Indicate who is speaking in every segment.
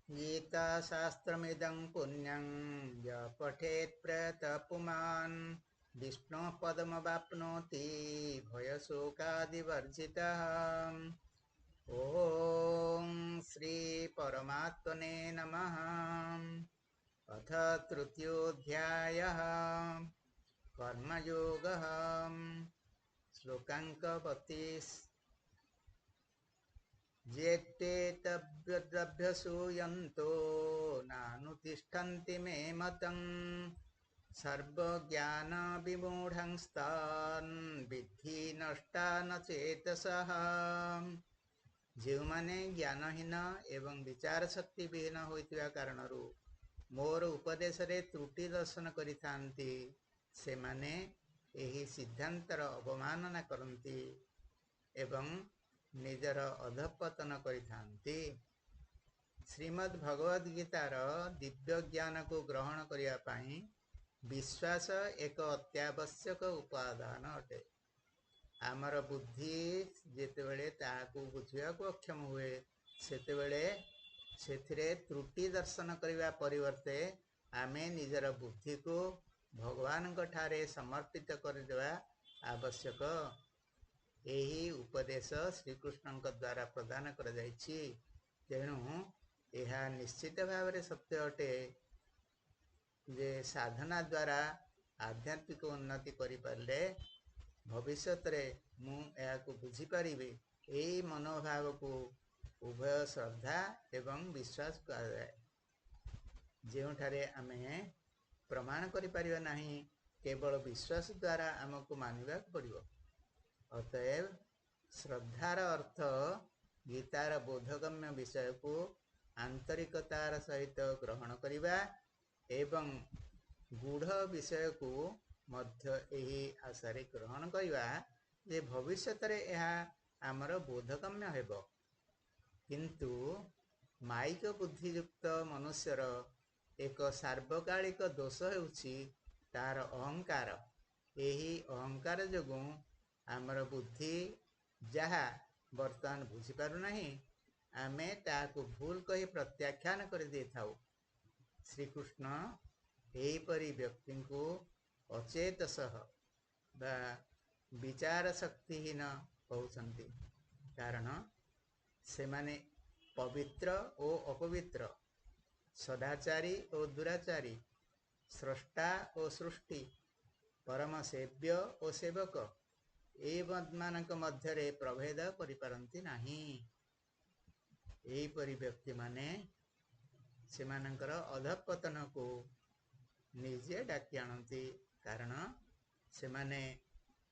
Speaker 1: गीताशास्त्रमिदं पुण्यं य पठेत् प्रतपुमान् विष्णोः पदमवाप्नोति भयशोकादिवर्जितः। ॐ श्री परमात्मने नमः। अथ तृतीयोऽध्यायः कर्मयोगः। श्लोकाङ्क 32। जेते तभ्यसूयन्तो नानुतिष्ठन्ति मे मतम् सर्वज्ञानविमूढंस्तान् विद्धि नष्टान चेतसः। ଯେଉଁମାନେ ଜ୍ଞାନହୀନ ଏବଂ ବିଚାର ଶକ୍ତି ବିହୀନ ହୋଇଥିବା କାରଣରୁ ମୋର ଉପଦେଶରେ ତ୍ରୁଟି ଦର୍ଶନ କରିଥାନ୍ତି, ସେମାନେ ଏହି ସିଦ୍ଧାନ୍ତର ଅବମାନନା କରନ୍ତି ଏବଂ ନିଜର ଅଧଃପତନ କରିଥାନ୍ତି। ଶ୍ରୀମଦ୍ ଭଗବଦ୍ ଗୀତାର ଦିବ୍ୟ ଜ୍ଞାନକୁ ଗ୍ରହଣ କରିବା ପାଇଁ ବିଶ୍ୱାସ ଏକ ଅତ୍ୟାବଶ୍ୟକ ଉପାଦାନ ଅଟେ। ଆମର ବୁଦ୍ଧି ଯେତେବେଳେ ତାହାକୁ ବୁଝିବାକୁ ଅକ୍ଷମ ହୁଏ, ସେତେବେଳେ ସେଥିରେ ତ୍ରୁଟି ଦର୍ଶନ କରିବା ପରିବର୍ତ୍ତେ ଆମେ ନିଜର ବୁଦ୍ଧିକୁ ଭଗବାନଙ୍କ ଠାରେ ସମର୍ପିତ କରିଦେବା ଆବଶ୍ୟକ। ଏହି ଉପଦେଶ ଶ୍ରୀକୃଷ୍ଣଙ୍କ ଦ୍ୱାରା ପ୍ରଦାନ କରାଯାଇଛି, ତେଣୁ ଏହା ନିଶ୍ଚିତ ଭାବରେ ସତ୍ୟ ଅଟେ ଯେ ସାଧନା ଦ୍ୱାରା ଆଧ୍ୟାତ୍ମିକ ଉନ୍ନତି କରିପାରିଲେ ଭବିଷ୍ୟତରେ ମୁଁ ଏହାକୁ ବୁଝିପାରିବି। ଏହି ମନୋଭାବକୁ ଉଭୟ ଶ୍ରଦ୍ଧା ଏବଂ ବିଶ୍ୱାସ କୁହାଯାଏ। ଯେଉଁଠାରେ ଆମେ ପ୍ରମାଣ କରିପାରିବା ନାହିଁ, କେବଳ ବିଶ୍ୱାସ ଦ୍ୱାରା ଆମକୁ ମାନିବାକୁ ପଡ଼ିବ। ଅତଏବ ଶ୍ରଦ୍ଧାର ଅର୍ଥ ଗୀତାର ବୋଧଗମ୍ୟ ବିଷୟକୁ ଆନ୍ତରିକତାର ସହିତ ଗ୍ରହଣ କରିବା ଏବଂ ଗୂଢ଼ ବିଷୟକୁ ମଧ୍ୟ ଏହି ଆଶାରେ ଗ୍ରହଣ କରିବା ଯେ ଭବିଷ୍ୟତରେ ଏହା ଆମର ବୋଧଗମ୍ୟ ହେବ। କିନ୍ତୁ ମାଇକ ବୁଦ୍ଧିଯୁକ୍ତ ମନୁଷ୍ୟର ଏକ ସାର୍ବକାଳିକ ଦୋଷ ହେଉଛି ତାହାର ଅହଙ୍କାର। ଏହି ଅହଙ୍କାର ଯୋଗୁଁ ଆମର ବୁଦ୍ଧି ଯାହା ବର୍ତ୍ତମାନ ବୁଝିପାରୁନାହିଁ, ଆମେ ତାହାକୁ ଭୁଲ କହି ପ୍ରତ୍ୟାଖ୍ୟାନ କରିଦେଇଥାଉ। ଶ୍ରୀକୃଷ୍ଣ ଏହିପରି ବ୍ୟକ୍ତିଙ୍କୁ ଅଚେତସଃ ବା ବିଚାର ଶକ୍ତିହୀନ କହୁଛନ୍ତି, କାରଣ ସେମାନେ ପବିତ୍ର ଓ ଅପବିତ୍ର, ସଦାଚାରୀ ଓ ଦୁରାଚାରୀ, ସ୍ରଷ୍ଟା ଓ ସୃଷ୍ଟି, ପରମ ସେବ୍ୟ ଓ ସେବକ ଏମାନଙ୍କ ମଧ୍ୟରେ ପ୍ରଭେଦ କରିପାରନ୍ତି ନାହିଁ। ଏହିପରି ବ୍ୟକ୍ତିମାନେ ସେମାନଙ୍କର ଅଧଃପତନକୁ ନିଜେ ଡାକି ଆଣନ୍ତି, କାରଣ ସେମାନେ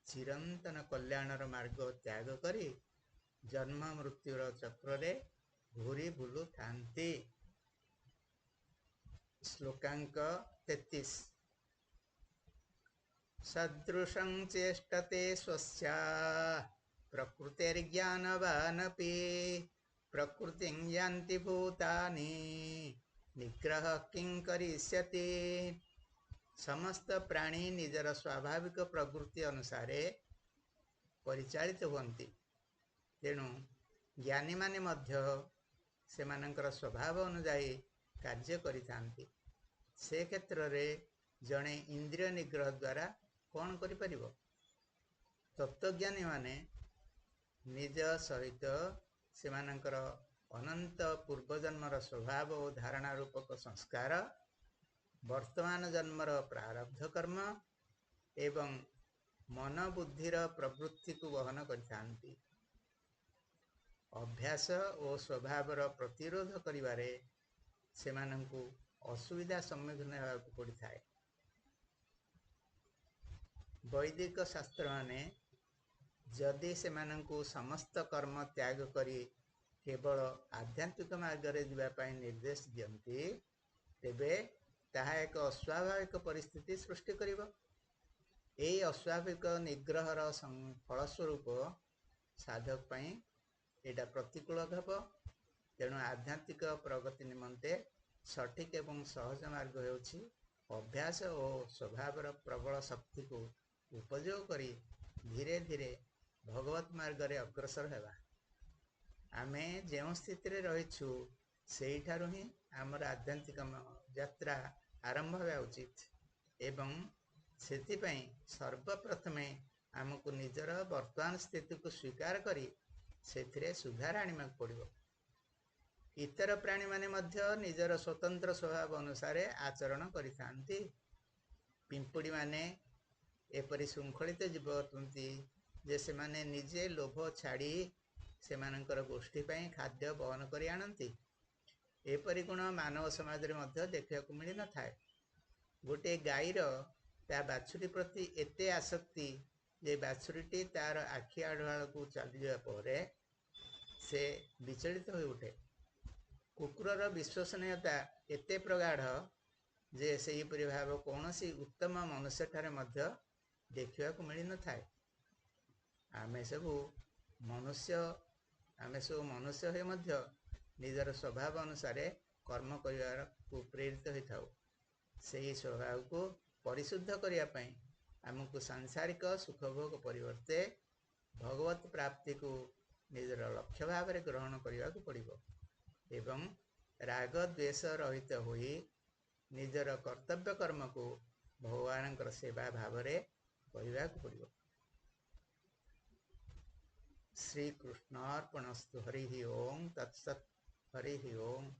Speaker 1: ଚିରନ୍ତନ କଲ୍ୟାଣର ମାର୍ଗ ତ୍ୟାଗ କରି ଜନ୍ମ ମୃତ୍ୟୁର ଚକ୍ରରେ ଘୂରି ବୁଲୁଥାନ୍ତି। ଶ୍ଲୋକାଙ୍କ 33। ସଦୃଶଂ ଚେଷ୍ଟତେ ସ୍ୱସ୍ୟାଃ ପ୍ରକୃତିର୍ଜ୍ଞାନବାନପି ପ୍ରକୃତିଂ ୟାନ୍ତି ଭୂତାନି ନିଗ୍ରହ କିଂ କରିଷ୍ୟତି। ସମସ୍ତ ପ୍ରାଣୀ ନିଜର ସ୍ୱାଭାବିକ ପ୍ରବୃତ୍ତି ଅନୁସାରେ ପରିଚାଳିତ ହୁଅନ୍ତି, ତେଣୁ ଜ୍ଞାନୀମାନେ ମଧ୍ୟ ସେମାନଙ୍କର ସ୍ୱଭାବ ଅନୁଯାୟୀ କାର୍ଯ୍ୟ କରିଥାନ୍ତି। ସେ କ୍ଷେତ୍ରରେ ଜଣେ ଇନ୍ଦ୍ରିୟ ନିଗ୍ରହ ଦ୍ୱାରା କ'ଣ କରିପାରିବ? ତତ୍ତ୍ୱଜ୍ଞାନୀମାନେ ନିଜ ସହିତ ସେମାନଙ୍କର ଅନନ୍ତ ପୂର୍ବଜନ୍ମର ସ୍ୱଭାବ ଓ ଧାରଣା ରୂପକ ସଂସ୍କାର, ବର୍ତ୍ତମାନ ଜନ୍ମର ପ୍ରାରବ୍ଧ କର୍ମ ଏବଂ ମନ ବୁଦ୍ଧିର ପ୍ରବୃତ୍ତିକୁ ବହନ କରିଥାନ୍ତି। ଅଭ୍ୟାସ ଓ ସ୍ୱଭାବର ପ୍ରତିରୋଧ କରିବାରେ ସେମାନଙ୍କୁ ଅସୁବିଧା ସମ୍ମୁଖୀନ ହେବାକୁ ପଡ଼ିଥାଏ। ବୈଦିକ ଶାସ୍ତ୍ରମାନେ ଯଦି ସେମାନଙ୍କୁ ସମସ୍ତ କର୍ମ ତ୍ୟାଗ କରି କେବଳ ଆଧ୍ୟାତ୍ମିକ ମାର୍ଗରେ ଯିବା ପାଇଁ ନିର୍ଦ୍ଦେଶ ଦିଅନ୍ତି, ତେବେ ତାହା ଏକ ଅସ୍ୱାଭାବିକ ପରିସ୍ଥିତି ସୃଷ୍ଟି କରିବ। ଏହି ଅସ୍ୱାଭାବିକ ନିଗ୍ରହର ଫଳସ୍ୱରୂପ ସାଧକ ପାଇଁ ଏଇଟା ପ୍ରତିକୂଳ ହେବ। ତେଣୁ ଆଧ୍ୟାତ୍ମିକ ପ୍ରଗତି ନିମନ୍ତେ ସଠିକ ଏବଂ ସହଜ ମାର୍ଗ ହେଉଛି ଅଭ୍ୟାସ ଓ ସ୍ୱଭାବର ପ୍ରବଳ ଶକ୍ତିକୁ ଉପଯୋଗ କରି ଧୀରେ ଧୀରେ ଭଗବତ ମାର୍ଗରେ ଅଗ୍ରସର ହେବା। ଆମେ ଯେଉଁ ସ୍ଥିତିରେ ରହିଛୁ ସେଇଠାରୁ ହିଁ ଆମର ଆଧ୍ୟାତ୍ମିକ ଯାତ୍ରା ଆରମ୍ଭ ହେବା ଉଚିତ ଏବଂ ସେଥିପାଇଁ ସର୍ବପ୍ରଥମେ ଆମକୁ ନିଜର ବର୍ତ୍ତମାନ ସ୍ଥିତିକୁ ସ୍ୱୀକାର କରି ସେଥିରେ ସୁଧାର ଆଣିବାକୁ ପଡ଼ିବ। ଇତର ପ୍ରାଣୀମାନେ ମଧ୍ୟ ନିଜର ସ୍ୱତନ୍ତ୍ର ସ୍ୱଭାବ ଅନୁସାରେ ଆଚରଣ କରିଥାନ୍ତି। ପିମ୍ପୁଡ଼ିମାନେ ଏପରି ଶୃଙ୍ଖଳିତ ଜୀବ ଅଟନ୍ତି ଯେ ସେମାନେ ନିଜେ ଲୋଭ ଛାଡ଼ି ସେମାନଙ୍କର ଗୋଷ୍ଠୀ ପାଇଁ ଖାଦ୍ୟ ବହନ କରି ଆଣନ୍ତି। ଏପରି ଗୁଣ ମାନବ ସମାଜରେ ମଧ୍ୟ ଦେଖିବାକୁ ମିଳିନଥାଏ। ଗୋଟିଏ ଗାଈର ତା ବାଛୁରୀ ପ୍ରତି ଏତେ ଆସକ୍ତି ଯେ ବାଛୁରୀଟି ତାର ଆଖି ଆଢ଼ୁଆଳକୁ ଚାଲିଯିବା ପରେ ସେ ବିଚଳିତ ହୋଇ ଉଠେ। କୁକୁରର ବିଶ୍ୱସନୀୟତା ଏତେ ପ୍ରଗାଢ଼ ଯେ ସେହିପରି ଭାବ କୌଣସି ଉତ୍ତମ ମନୁଷ୍ୟଠାରେ ମଧ୍ୟ ଦେଖିବାକୁ ମିଳିନଥାଏ। ଆମେ ସବୁ ମନୁଷ୍ୟ ହୋଇ ମଧ୍ୟ ନିଜର ସ୍ୱଭାବ ଅନୁସାରେ କର୍ମ କରିବାକୁ ପ୍ରେରିତ ହୋଇଥାଉ। ସେହି ସ୍ୱଭାବକୁ ପରିଶୁଦ୍ଧ କରିବା ପାଇଁ ଆମକୁ ସାଂସାରିକ ସୁଖଭୋଗ ପରିବର୍ତ୍ତେ ଭଗବତ ପ୍ରାପ୍ତିକୁ ନିଜର ଲକ୍ଷ୍ୟ ଭାବରେ ଗ୍ରହଣ କରିବାକୁ ପଡ଼ିବ ଏବଂ ରାଗ ଦ୍ୱେଷ ରହିତ ହୋଇ ନିଜର କର୍ତ୍ତବ୍ୟ କର୍ମକୁ ଭଗବାନଙ୍କର ସେବା ଭାବରେ କରିବାକୁ ପଡ଼ିବ। ଶ୍ରୀକୃଷ୍ଣାର୍ପଣସ୍ତୁ। ହରି ଓಂ ତତ୍ସତ୍। ହରି ଓಂ।